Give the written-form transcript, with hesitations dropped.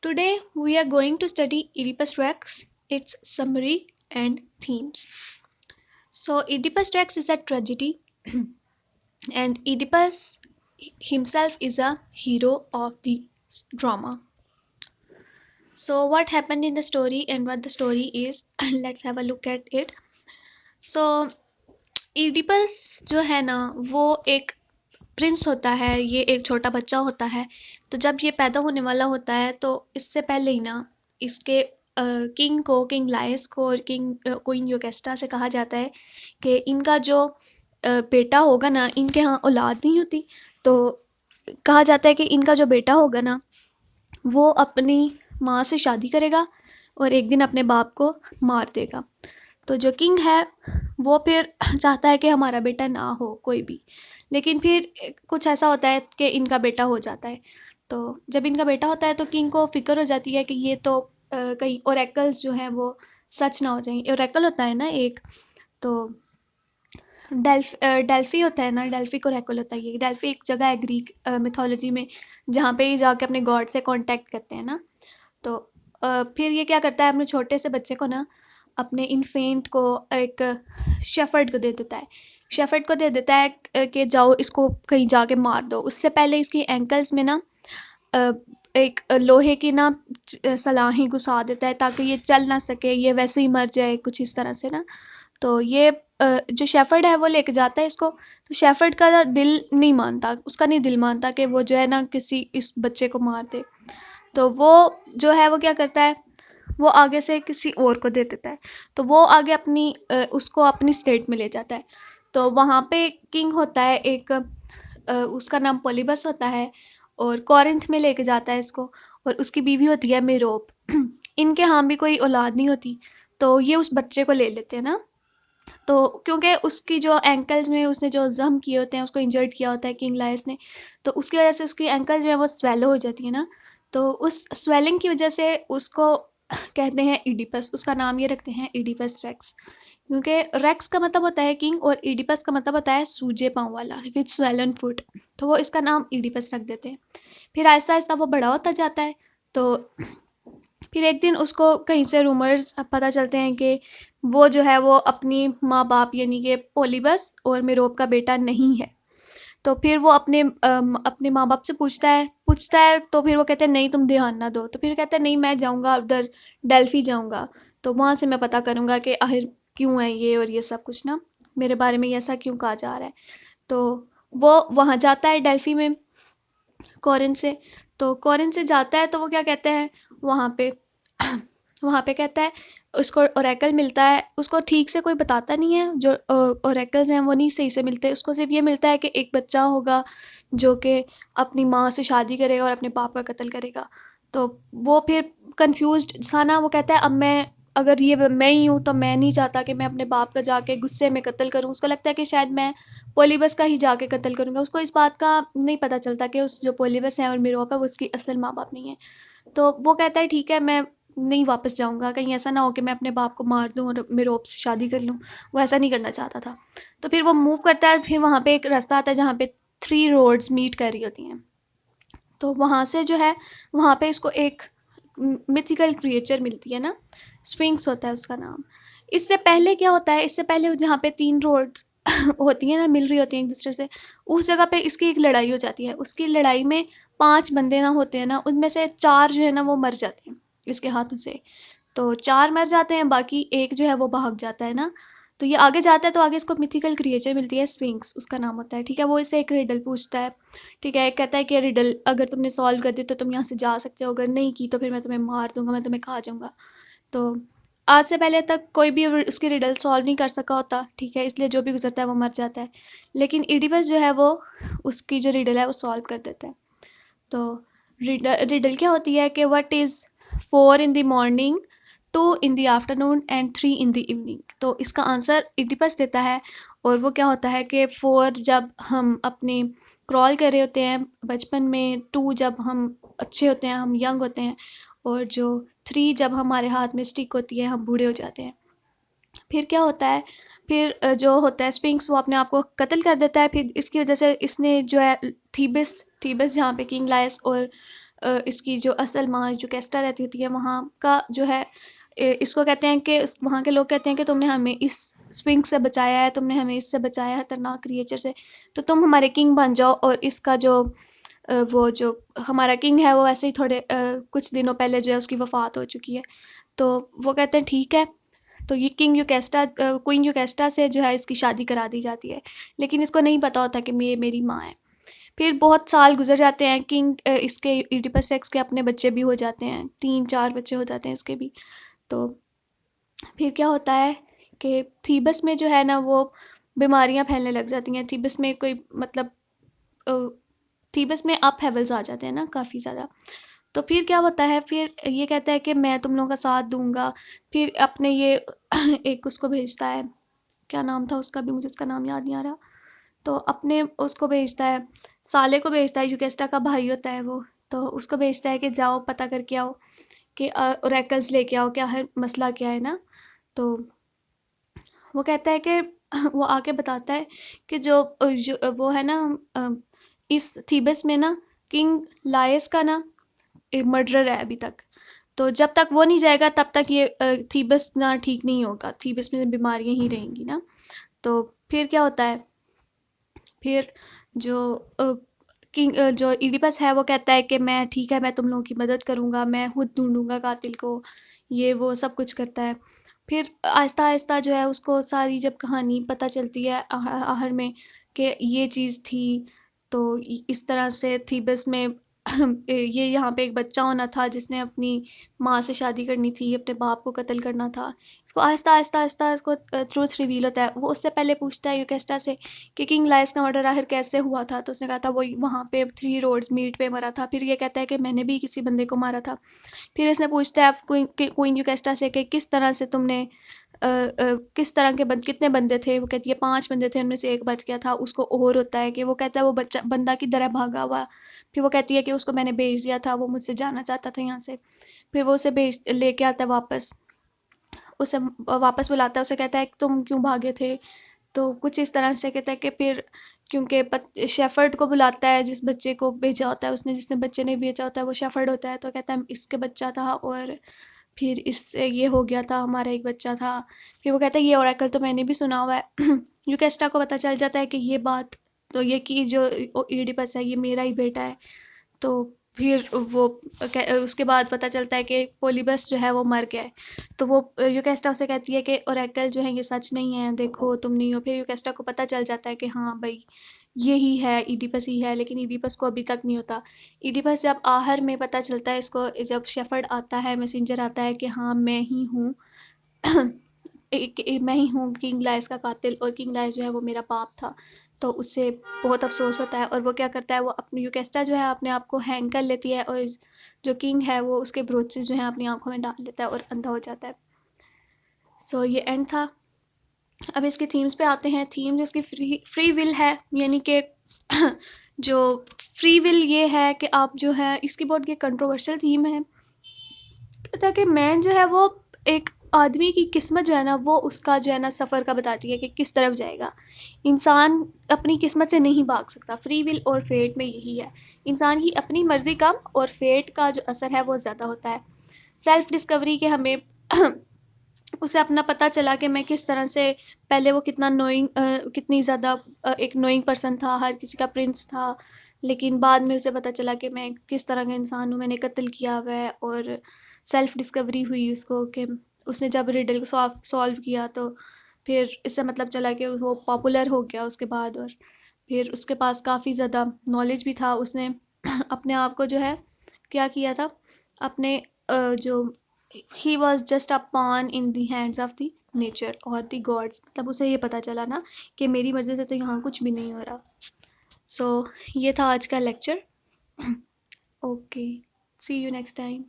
Today we are going to study Oedipus Rex, its summary and themes. So Oedipus Rex is a tragedy and Oedipus himself is a hero of the drama. So what happened in the story and what the story is, let's have a look at it. So Oedipus जो है ना वो एक Prince होता है, ये एक छोटा बच्चा होता है। तो जब ये पैदा होने वाला होता है तो इससे पहले ही ना इसके किंग लायस को और किंग क्वीन योकेस्टा से कहा जाता है कि इनका जो बेटा होगा ना, इनके यहाँ औलाद नहीं होती। तो कहा जाता है कि इनका जो बेटा होगा ना वो अपनी माँ से शादी करेगा और एक दिन अपने बाप को मार देगा। तो जो किंग है वो फिर चाहता है कि हमारा बेटा ना हो कोई भी, लेकिन फिर कुछ ऐसा होता है कि इनका बेटा हो जाता है। तो जब इनका बेटा होता है तो किंग को फिक्र हो जाती है कि ये तो कहीं ओरेकल्स जो हैं वो सच ना हो जाएं। ओरेकल होता है ना एक, तो डेल्फी होता है ना, डेल्फी को ओरेकल होता है। ये डेल्फी एक जगह है ग्रीक मिथोलॉजी में जहाँ पे ये जाके अपने गॉड से कांटेक्ट करते हैं ना। तो फिर ये क्या करता है, अपने छोटे से बच्चे को ना अपने इन्फेंट को एक शेफर्ड को दे देता है। शेफर्ड को दे देता है कि जाओ इसको कहीं जाके मार दो। उससे पहले इसकी एंकल्स में ना एक लोहे की ना सलाखें घुसा देता है ताकि ये चल ना सके, ये वैसे ही मर जाए कुछ इस तरह से ना। तो ये जो शेफर्ड है वो लेके जाता है इसको। तो शेफर्ड का ना दिल नहीं मानता, उसका नहीं दिल मानता कि वो जो है ना किसी इस बच्चे को मार दे। तो वो जो है वो क्या करता है, वो आगे से किसी और को दे देता है। तो वो आगे अपनी उसको अपनी स्टेट में ले जाता है। तो वहाँ पे किंग होता है एक, उसका नाम पोलिबस होता है और कॉरिंथ में लेके जाता है इसको। और उसकी बीवी होती है मेरोप। इनके यहाँ भी कोई औलाद नहीं होती, तो ये उस बच्चे को ले लेते हैं ना। तो क्योंकि उसकी जो एंकल्स में उसने जो जख्म किए होते हैं, उसको इंजर्ड किया होता है किंग लायस ने, तो उसकी वजह से उसकी एंकल्स जो है वो स्वेलो हो जाती है ना। तो उस स्वेलिंग की वजह से उसको कहते हैं इडिपस, उसका नाम ये रखते हैं इडिपस रेक्स। क्योंकि रेक्स का मतलब होता है किंग और इडिपस का मतलब होता है सूजे पाँव वाला, विथ स्वेलन फुट। तो वो इसका नाम इडिपस रख देते हैं। फिर आहिस्ता आहिस्ता वो बड़ा होता जाता है। तो फिर एक दिन उसको कहीं से रूमर्स पता चलते हैं कि वो जो है वो अपनी माँ बाप यानी कि पोलिबस और मेरोप का बेटा नहीं है। तो फिर वो अपने माँ बाप से पूछता है तो फिर वो कहते हैं नहीं तुम ध्यान ना दो। तो फिर कहते हैं नहीं मैं जाऊँगा उधर, डेल्फी जाऊँगा, तो वहाँ से मैं पता करूँगा कि आखिर क्यों है ये और ये सब कुछ ना, मेरे बारे में ऐसा क्यों कहा जा रहा है। तो वो वहाँ जाता है डेल्फी में कॉरिन से। तो कॉरिन से जाता है तो वो क्या कहते हैं वहाँ पे वहाँ पे कहता है, उसको ओरेकल मिलता है। उसको ठीक से कोई बताता नहीं है, जो ओरेकल्स हैं वो नहीं सही से मिलते उसको। सिर्फ ये मिलता है कि एक बच्चा होगा जो कि अपनी माँ से शादी करेगा और अपने बाप का कत्ल करेगा। तो वो फिर कंफ्यूज्ड सा ना, वो कहता है अब मैं, अगर ये मैं ही हूँ तो मैं नहीं चाहता कि मैं अपने बाप का जाके गुस्से में कत्ल करूँ। उसको लगता है कि शायद मैं पोलिबस का ही जाके कत्ल करूँगा। उसको इस बात का नहीं पता चलता कि उस जो पोलिबस है और मेरोप है वो उसकी असल माँ बाप नहीं है। तो वो कहता है ठीक है मैं नहीं वापस जाऊँगा, कहीं ऐसा ना हो कि मैं अपने बाप को मार दूँ और मेरोप से शादी कर लूँ। वो ऐसा नहीं करना चाहता था। तो फिर वो मूव करता है। फिर वहाँ पे एक रास्ता आता है जहाँ पे 3 रोड्स मीट कर रही होती हैं। तो वहाँ से जो है वहाँ पे इसको एक मिथिकल क्रिएचर मिलती है ना, स्फिंक्स होता है उसका नाम। इससे पहले क्या होता है, इससे पहले जहाँ पे 3 रोड्स होती हैं ना, मिल रही होती हैं एक दूसरे से, उस जगह पे इसकी एक लड़ाई हो जाती है। उसकी लड़ाई में 5 बंदे ना होते हैं ना, उनमें से 4 जो है ना वो मर जाते हैं इसके हाथों से। तो 4 मर जाते हैं, बाकी एक जो है वो भाग जाता है ना। तो ये आगे जाता है तो आगे इसको मिथिकल क्रिएचर मिलती है, स्फिंक्स उसका नाम होता है। ठीक है, वो इससे एक रिडल पूछता है। ठीक है, एक कहता है कि रिडल अगर तुमने सॉल्व कर दी तो तुम यहाँ से जा सकते हो, अगर नहीं की तो फिर मैं तुम्हें मार दूंगा, मैं तुम्हें खा जाऊंगा। तो आज से पहले तक कोई भी उसकी रिडल सॉल्व नहीं कर सका होता। ठीक है, इसलिए जो भी गुजरता है वो मर जाता है। लेकिन इडिपस जो है वो उसकी जो रिडल है वो सॉल्व कर देता है। तो रिडल क्या होती है कि what is 4 in the morning, 2 in the afternoon and 3 in the evening. तो इसका आंसर इडिपस देता है। और वो क्या होता है कि 4 जब हम अपने क्रॉल कर रहे होते हैं बचपन में, 2 जब हम अच्छे होते हैं, हम यंग होते हैं, और जो 3 जब हमारे हाथ में स्टिक होती है, हम बूढ़े हो जाते हैं। फिर क्या होता है, फिर जो होता है स्फिंक्स वो अपने आप को कत्ल कर देता है। फिर इसकी वजह से इसने जो है थीबस थीबस जहाँ पे किंग लायस और इसकी जो असल माँ जो कैस्टा रहती होती है वहाँ का जो है इसको कहते हैं कि वहाँ के लोग कहते हैं कि तुमने हमें इस स्फिंक्स से बचाया है, तुमने हमें इससे बचाया है खतरनाक क्रिएचर से, तो तुम हमारे किंग बन जाओ। और इसका जो वो जो हमारा किंग है वो वैसे ही थोड़े कुछ दिनों पहले जो है उसकी वफ़ात हो चुकी है। तो वो कहते हैं ठीक है, तो ये किंग यूकेस्टा क्वीन यूकेस्टा से जो है इसकी शादी करा दी जाती है, लेकिन इसको नहीं पता होता कि ये मेरी माँ है। फिर बहुत साल गुजर जाते हैं, किंग इसके इडिपस रेक्स के अपने बच्चे भी हो जाते हैं, 3-4 बच्चे हो जाते हैं इसके भी। तो फिर क्या होता है कि थीबस में जो है ना वो बीमारियां फैलने लग जाती हैं। थीबस में कोई मतलब अ, थीबस में अपहेवल्स आ जाते हैं ना काफ़ी ज़्यादा। तो फिर क्या होता है, फिर ये कहता है कि मैं तुम लोगों का साथ दूंगा। फिर अपने ये एक उसको भेजता है, क्या नाम था उसका भी मुझे उसका नाम याद नहीं आ रहा। तो अपने उसको भेजता है, साले को भेजता है, यूकेस्टा का भाई होता है वो। तो उसको भेजता है कि जाओ पता करके आओ कि ओरेकल्स लेके आओ, क्या है मसला क्या है ना। तो वो कहता है कि वो आके बताता है कि जो वो है ना अ, इस थीबस में ना किंग लायस का ना मर्डरर है अभी तक। तो जब तक वो नहीं जाएगा तब तक ये थीबस ना ठीक नहीं होगा, थीबस में बीमारियां ही रहेंगी ना। तो फिर क्या होता है, फिर जो किंग जो इडिपस है वो कहता है कि मैं ठीक है, मैं तुम लोगों की मदद करूंगा, मैं खुद ढूंढूंगा कातिल को, ये वो सब कुछ करता है। फिर आहिस्ता आहिस्ता जो है उसको सारी जब कहानी पता चलती है आखिर में कि ये चीज़ थी। तो इस तरह से थीबस में ये यहाँ पे एक बच्चा होना था जिसने अपनी माँ से शादी करनी थी, अपने बाप को कत्ल करना था। इसको आहिस्ता आहिस्ता आहिस्ता इसको ट्रूथ रिवील होता है। वो उससे पहले पूछता है यूकेस्टा से कि किंग लायस का मर्डर आखिर कैसे हुआ था। तो उसने कहा था वो वहाँ पे 3 रोड्स मीट पे मरा था। फिर ये कहता है कि मैंने भी किसी बंदे को मारा था। फिर इसने पूछता है क्वीन यूकेस्टा से कि किस तरह से तुमने किस तरह के कितने बंदे थे। वो कहती है 5 बंदे थे, उनमें से एक बच गया था। उसको और होता है कि वो कहता है वो बच्चा बंदा किधर है भागा हुआ। फिर वो कहती है कि उसको मैंने भेज दिया था, वो मुझसे जाना चाहता था यहाँ से। फिर वो उसे भेज लेके आता है वापस, उसे वापस बुलाता है, उसे कहता है कि तुम क्यों भागे थे। तो कुछ इस तरह से कहता है कि फिर क्योंकि शेफर्ड को बुलाता है, जिस बच्चे को भेजा होता है उसने, जिसने बच्चे ने भेजा होता है वो शेफर्ड होता है। तो कहता है इसके बच्चा था और फिर इससे ये हो गया था, हमारा एक बच्चा था। फिर वो कहता है ये ओरेकल तो मैंने भी सुना हुआ है। यूकेस्टा को पता चल जाता है कि ये बात, तो ये कि जो इडिपस है ये मेरा ही बेटा है। तो फिर वो उसके बाद पता चलता है कि पोलिबस जो है वो मर गया है। तो वो यूकेस्टा उसे कहती है कि ओरेकल जो है ये सच नहीं है, देखो तुम नहीं हो। फिर यूकेस्टा को पता चल जाता है कि हाँ भाई ये ही है, इडिपस ही है। लेकिन इडिपस को अभी तक नहीं होता। इडिपस जब आखिर में पता चलता है इसको, जब शेफर्ड आता है, मैसेंजर आता है कि हाँ मैं ही हूँ, मैं ही हूँ किंग लायस का कातिल, और किंग लायस जो है वो मेरा बाप था। तो उससे बहुत अफसोस होता है और वो क्या करता है, वो अपनी यूकेस्टा जो है अपने आप को हैंग कर लेती है, और जो किंग है वो उसके ब्रोचेस जो है अपनी आंखों में डाल लेता है और अंधा हो जाता है। सो ये एंड था। अब इसके थीम्स पे आते हैं। थीम जिसकी फ्री फ्री विल है, यानी कि जो फ्री विल ये है कि आप जो है, इसकी बहुत ये कंट्रोवर्शियल थीम है। पता कि मैन जो है वो एक आदमी की किस्मत जो है ना वो उसका जो है ना सफ़र का बताती है कि किस तरफ जाएगा। इंसान अपनी किस्मत से नहीं भाग सकता। फ्री विल और फेट में यही है, इंसान की अपनी मर्ज़ी कम और फेट का जो असर है वो ज़्यादा होता है। सेल्फ डिस्कवरी के हमें उसे अपना पता चला कि मैं किस तरह से, पहले वो कितना नोइंग कितनी ज़्यादा एक नोइंग पर्सन था, हर किसी का प्रिंस था। लेकिन बाद में उसे पता चला कि मैं किस तरह का इंसान हूँ, मैंने कत्ल किया हुआ है। और सेल्फ डिस्कवरी हुई उसको कि उसने जब रिडल को सॉल्व किया, तो फिर इससे मतलब चला कि वो पॉपुलर हो गया उसके बाद। और फिर उसके पास काफ़ी ज़्यादा नॉलेज भी था। उसने अपने आप को जो है क्या किया था, अपने जो ही was just a pawn in the hands of the nature और द गॉड्स। मतलब उसे ये पता चला ना कि मेरी मर्ज़ी से तो यहाँ कुछ भी नहीं हो रहा। सो ये था आज का lecture. Okay, see you next time.